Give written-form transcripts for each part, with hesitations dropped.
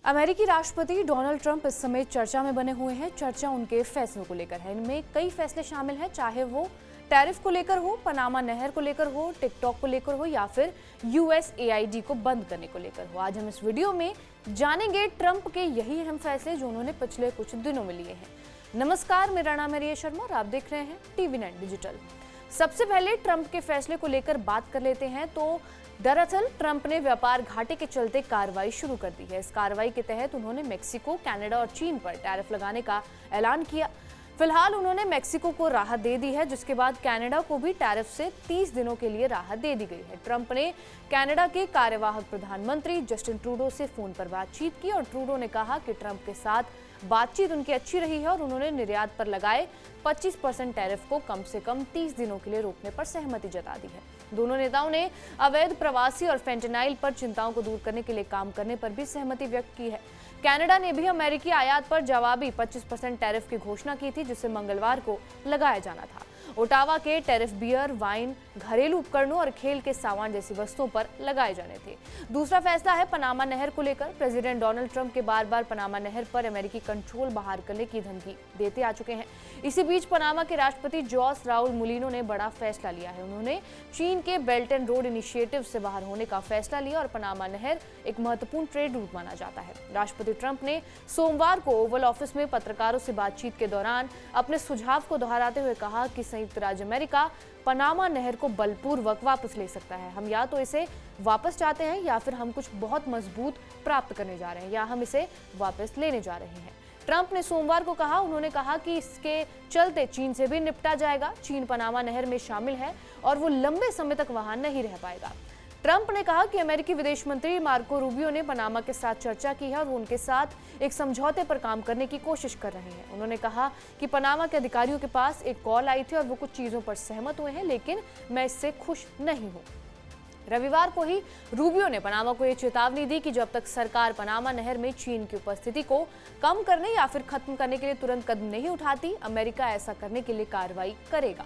अमेरिकी राष्ट्रपति Donald Trump इस समय चर्चा में बने हुए हैं। चर्चा उनके फैसलों को लेकर है। इनमें कई फैसले शामिल हैं, चाहे वो टैरिफ को लेकर हो, पनामा नहर को लेकर हो, टिकटॉक को लेकर हो या फिर USAID को बंद करने को लेकर हो। आज हम इस वीडियो में जानेंगे ट्रंप के यही अहम फैसले जो उन्होंने पिछले कुछ दिनों में लिए हैं। नमस्कार, मेरा नाम है रिया शर्मा और आप देख रहे हैं TV9 डिजिटल। सबसे पहले ट्रंप के फैसले को लेकर बात कर लेते हैं। तो दरअसल ट्रंप ने व्यापार घाटे के चलते कार्रवाई शुरू कर दी है। इस कार्रवाई के तहत उन्होंने मेक्सिको, कनाडा और चीन पर टैरिफ लगाने का ऐलान किया। फिलहाल उन्होंने मेक्सिको को राहत दे दी है, जिसके बाद कनाडा को भी टैरिफ से 30 दिनों के लिए राहत दे दी गई है। ट्रंप ने कनाडा के कार्यवाहक प्रधानमंत्री जस्टिन ट्रूडो से फोन पर बातचीत की और ट्रूडो ने कहा कि ट्रंप के साथ बातचीत उनकी अच्छी रही है और उन्होंने निर्यात पर लगाए 25% टैरिफ को कम से कम 30 दिनों के लिए रोकने पर सहमति जता दी है। दोनों नेताओं ने अवैध प्रवासी और फेंटेनाइल पर चिंताओं को दूर करने के लिए काम करने पर भी सहमति व्यक्त की है। कनाडा ने भी अमेरिकी आयात पर जवाबी 25% टैरिफ की घोषणा की थी, जिसे मंगलवार को लगाया जाना था। ओटावा के टैरिफ बियर, वाइन, घरेलू उपकरणों और खेल के सामान जैसी वस्तुओं पर लगाए जाने थे। दूसरा फैसला है पनामा नहर को लेकर। प्रेसिडेंट डोनाल्ड ट्रंप के बार-बार पनामा नहर पर अमेरिकी कंट्रोल बाहर करने की धमकी देते आ चुके हैं। इसी बीच पनामा के राष्ट्रपति जोस राउल मुलिनो ने बड़ा फैसला लिया है। उन्होंने चीन के बेल्ट एंड रोड इनिशिएटिव से बाहर होने का फैसला लिया और पनामा नहर एक महत्वपूर्ण ट्रेड रूट माना जाता है। राष्ट्रपति ट्रंप ने सोमवार को ओवल ऑफिस में पत्रकारों से बातचीत के दौरान अपने सुझाव को दोहराते हुए कहा कि संयुक्त राज्य अमेरिका पनामा नहर को बलपूर्वक वापस ले सकता है। हम या तो इसे वापस चाहते हैं या फिर हम कुछ बहुत मजबूत प्राप्त करने जा रहे हैं या हम इसे वापस लेने जा रहे हैं। ट्रंप ने सोमवार को कहा, उन्होंने कहा कि इसके चलते चीन से भी निपटा जाएगा। चीन पनामा नहर में शामिल है और वो लंबे समय तक वहां नहीं रह पाएगा। ट्रंप ने कहा कि अमेरिकी विदेश मंत्री मार्को रूबियो ने पनामा के साथ चर्चा की है और वो उनके साथ एक समझौते पर काम करने की कोशिश कर रहे हैं। उन्होंने कहा कि पनामा के अधिकारियों के पास एक कॉल आई थी और वो कुछ चीजों पर सहमत हुए हैं, लेकिन मैं इससे खुश नहीं हूं। रविवार को ही रूबियो ने पनामा को यह चेतावनी दी कि जब तक सरकार पनामा नहर में चीन की उपस्थिति को कम करने या फिर खत्म करने के लिए तुरंत कदम नहीं उठाती, अमेरिका ऐसा करने के लिए कार्रवाई करेगा।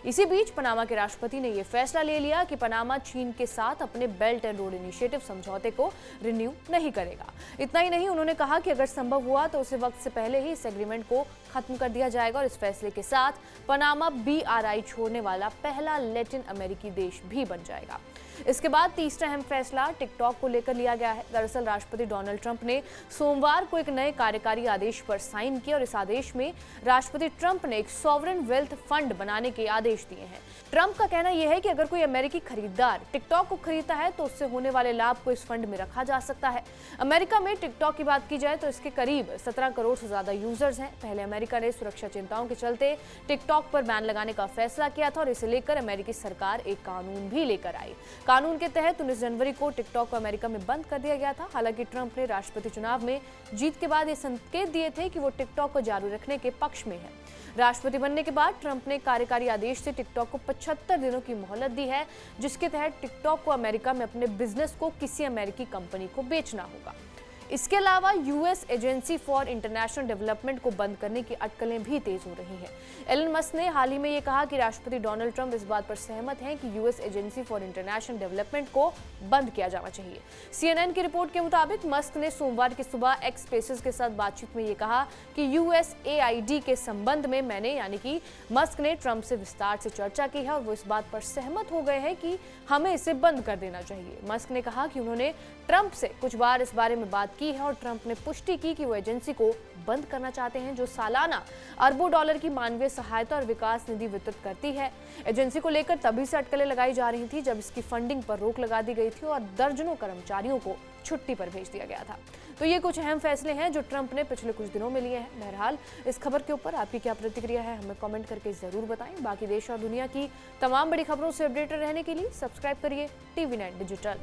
इसी बीच पनामा के राष्ट्रपति ने यह फैसला ले लिया कि पनामा चीन के साथ अपने बेल्ट एंड रोड इनिशिएटिव समझौते को रिन्यू नहीं करेगा। इतना ही नहीं, उन्होंने कहा कि अगर संभव हुआ तो उसे वक्त से पहले ही इस एग्रीमेंट को खत्म कर दिया जाएगा और इस फैसले के साथ पनामा BRI छोड़ने वाला पहला लैटिन अमेरिकी देश भी बन जाएगा। इसके बाद तीसरा अहम फैसला टिकटॉक को लेकर लिया गया है। दरअसल राष्ट्रपति डोनाल्ड ट्रंप ने सोमवार को एक नए कार्यकारी आदेश पर साइन किया और इस आदेश में राष्ट्रपति ट्रंप ने एक सॉवरेन वेल्थ फंड बनाने के आदेश दिए हैं। ट्रंप का कहना यह है कि अगर कोई अमेरिकी खरीदार टिकटॉक को खरीदता है तो उससे होने वाले लाभ को इस फंड में रखा जा सकता है। अमेरिका में टिकटॉक की बात की जाए तो इसके करीब 17 करोड़ से ज्यादा यूजर्स हैं। पहले अमेरिका ने सुरक्षा चिंताओं के चलते टिकटॉक पर बैन लगाने का फैसला किया था और इसे लेकर अमेरिकी सरकार एक कानून भी लेकर आई। कानून के तहत 19 जनवरी को टिकटॉक को अमेरिका में बंद कर दिया गया था। हालांकि ट्रंप ने राष्ट्रपति चुनाव में जीत के बाद ये संकेत दिए थे कि वो टिकटॉक को जारी रखने के पक्ष में है। राष्ट्रपति बनने के बाद ट्रंप ने कार्यकारी आदेश से टिकटॉक को 75 दिनों की मोहलत दी है, जिसके तहत टिकटॉक को अमेरिका में अपने बिजनेस को किसी अमेरिकी कंपनी को बेचना होगा। इसके अलावा US agency for international development को बंद करने की अटकलें भी तेज हो रही हैं। एलन मस्क ने हाल ही में ये कहा कि राष्ट्रपति डोनाल्ड ट्रंप इस बात पर सहमत हैं कि US agency for international development को बंद किया जाना चाहिए। CNN की रिपोर्ट के मुताबिक मस्क ने सोमवार की सुबह एक्स स्पेसेस के साथ बातचीत में ये कहा कि USAID के संबंध में मैंने यानी कि मस्क ने ट्रंप से विस्तार से चर्चा की है और वो इस बात पर सहमत हो गए हैं कि हमें इसे बंद कर देना चाहिए। मस्क ने कहा कि उन्होंने ट्रंप से कुछ बार इस बारे में बात की है और ट्रंप ने पुष्टि की कि वो एजेंसी को बंद करना चाहते हैं, जो सालाना अरबों डॉलर की मानवीय सहायता और विकास निधि वितरित करती है। एजेंसी को लेकर तभी से अटकलें लगाई जा रही थी जब इसकी फंडिंग पर रोक लगा दी गई थी और दर्जनों कर्मचारियों को छुट्टी पर भेज दिया गया था। तो ये कुछ अहम फैसले हैं जो ट्रंप ने पिछले कुछ दिनों में लिए हैं। बहरहाल इस खबर के ऊपर आपकी क्या प्रतिक्रिया है, हमें कमेंट करके जरूर बताएं। बाकी देश और दुनिया की तमाम बड़ी खबरों से अपडेटेड रहने के लिए सब्सक्राइब करिए TV9 डिजिटल।